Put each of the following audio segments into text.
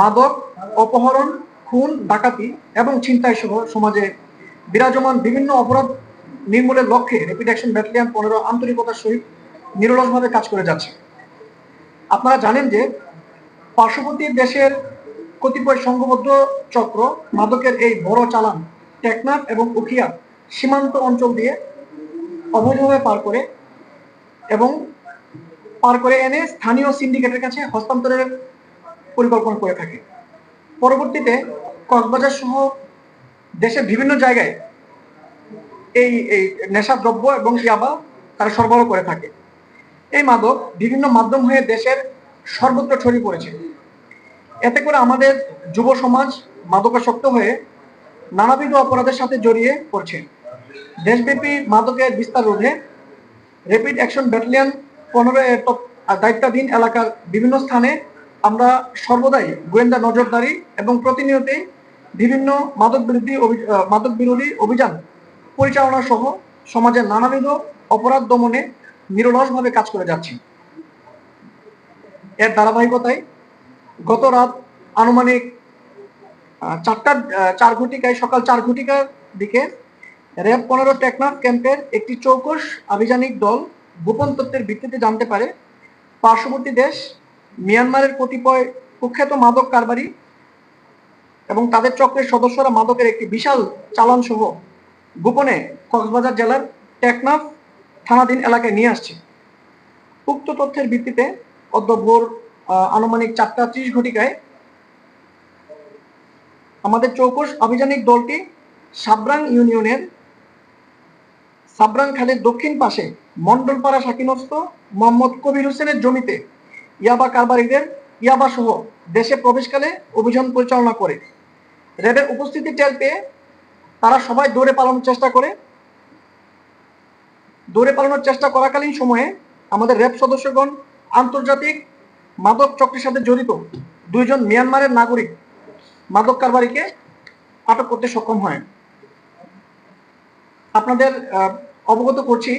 মাদক, অপহরণ, খুন, ডাকাতি এবং ছিনতাই সহ সমাজে বিরাজমান বিভিন্ন অপরাধ নির্মূলের লক্ষ্যে র্যাপিড অ্যাকশন ব্যাটালিয়ন 15 আন্তরিকতার সহিত নিরলসভাবে কাজ করে যাচ্ছে। আপনারা জানেন যে পার্শ্ববর্তী দেশের কতিপয় সংঘবদ্ধ চক্র মাদকের এই বড় চালান টেকনাফ এবং উখিয়া সীমান্ত অঞ্চল দিয়ে অবৈধভাবে পার করে এনে স্থানীয় সিন্ডিকেটের কাছে হস্তান্তরের পরিকল্পনা করে থাকে। পরবর্তীতে কক্সবাজার সহ দেশের বিভিন্ন জায়গায় এই নেশাদ্রব্য এবং ইয়াবা তারা সরবরাহ করে থাকে। এই মাদক বিভিন্ন মাধ্যম হয়ে দেশের সর্বত্র ছড়িয়ে পড়েছে। এতে করে আমাদের যুব সমাজ মাদকাসক্ত হয়ে নানাবিধ অপরাধের সাথে জড়িয়ে পড়ছে। দেশব্যাপী মাদকের বিস্তার রোধে র্যাপিড অ্যাকশন ব্যাটালিয়ন 15 এর দায়িত্বাধীন এলাকার বিভিন্ন স্থানে আমরা সর্বদাই গোয়েন্দা নজরদারি এবং প্রতিনিয়তই বিভিন্ন মাদক বিরোধী অভিযান পরিচালনা সহ সমাজের নানাবিধ অপরাধ দমনে নিরলসভাবে কাজ করে যাচ্ছি। এর ধারাবাহিকতায় গত রাত আনুমানিক 4 ঘটিকার দিকে র্যাব 15 টেকনাফ ক্যাম্পের একটি চৌকস আভিযানিক দল গোপন তথ্যের ভিত্তিতে জানতে পারে পার্শ্ববর্তী দেশ মিয়ানমারের কতিপয় কুখ্যাত মাদক কারবারি এবং তাদের চক্রের সদস্যরা মাদকের একটি বিশাল চালান সহ গোপনে কক্সবাজার জেলার টেকনাফ থানাধীন এলাকায় নিয়ে আসছে। উক্ত তথ্যের ভিত্তিতে ভোর আনুমানিক 4:30 ঘটিকায় আমাদের চৌকস আভিযানিক দলটি সাবরাং ইউনিয়নের সাবরাং খালের দক্ষিণ পাশে মন্ডলপাড়া শাকিনস্থ মোহাম্মদ কবির হোসেনের জমিতে ইয়াবা কারবারিদের ইয়াবা সহ দেশে প্রবেশকালে অভিযান পরিচালনা করে। র্যাবের উপস্থিতি টের পেয়ে তারা সবাই দৌড়ে পালানোর চেষ্টা করাকালীন সময়ে আমাদের র্যাব সদস্যগণ আন্তর্জাতিক মাদক চক্রের সাথে জড়িত 2 জন মিয়ানমারের নাগরিক মাদক কারবারিকে আটক করতে সক্ষম হয়। আপনাদের অবগত করছি,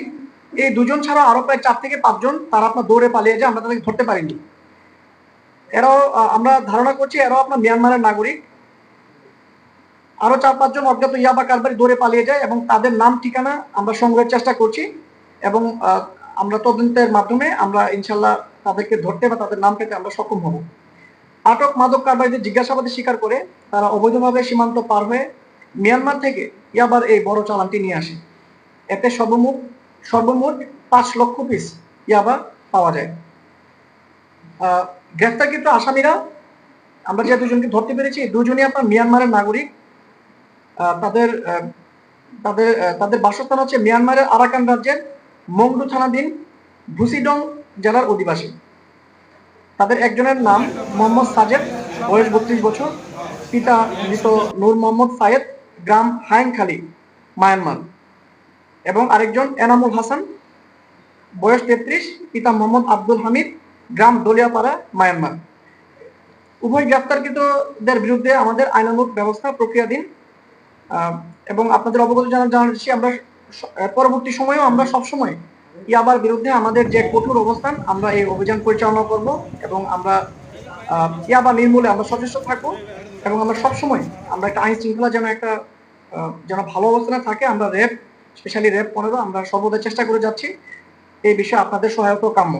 এই 2 জন ছাড়া আরো প্রায় 4 থেকে 5 জন তারা আপনার দৌড়ে পালিয়ে যায়, আমরা তাদেরকে ধরতে পারিনি। এরাও আমরা ধারণা করছি এরাও আপনার মিয়ানমারের নাগরিক। আরো 4-5 জন অজ্ঞাত ইয়াবা কারবারি দৌড়ে পালিয়ে যায় এবং তাদের নাম ঠিকানা আমরা সংগ্রহের চেষ্টা করছি এবং আমরা তদন্তের মাধ্যমে আমরা ইনশাল্লাহ তাদেরকে ধরতে বা তাদের নাম পেতে আমরা সক্ষম হব। আটক মাদক কারবারিদের জিজ্ঞাসাবাদে স্বীকার করে তারা অবৈধভাবে সীমান্ত পার হয়ে মিয়ানমার থেকে ইয়াবার এই বড় চালানটি নিয়ে আসে। এতে সর্বমোট 5 লক্ষ পিস ইয়াবা পাওয়া যায়। গ্রেফতারকৃত আসামিরা আমরা যে 2 জনকে ধরতে পেরেছি, 2 জনই আপনার মিয়ানমারের নাগরিক। তাদের বাসস্থান হচ্ছে মিয়ানমারের আরাকান রাজ্যের মংডু থানাধীন ভুসিডং জেলার অধিবাসী। তাদের একজনের নাম মোহাম্মদ সাজেদ, বয়স 32 বছর, পিতা মৃত নূর মোহাম্মদ সায়েদ, গ্রাম হাইনখালী, মায়ানমার, এবং আরেকজন এনামুল হাসান, বয়স 33, পিতা মোহাম্মদ আব্দুল হামিদ, গ্রাম দলিয়াপাড়া, মায়ানমার। উভয় গ্রেফতারকৃতদের বিরুদ্ধে আমাদের আইনানুগ ব্যবস্থা প্রক্রিয়াধীন এবং আপনাদের অবগত জানাচ্ছি আমরা পরবর্তী সময়েও আমরা সবসময় ইয়াবার বিরুদ্ধে আমাদের যে কঠোর অবস্থান আমরা এই অভিযান পরিচালনা করব এবং আমরা ইয়াবা নির্মূলে আমরা সচেষ্ট থাকবো এবং আমরা সবসময় আমরা একটা আইন শৃঙ্খলা যেন ভালো অবস্থানে থাকে আমরা স্পেশালি র্যাব 15 আমরা সর্বদা চেষ্টা করে যাচ্ছি। এই বিষয়ে আপনাদের সহায়তা কাম্য।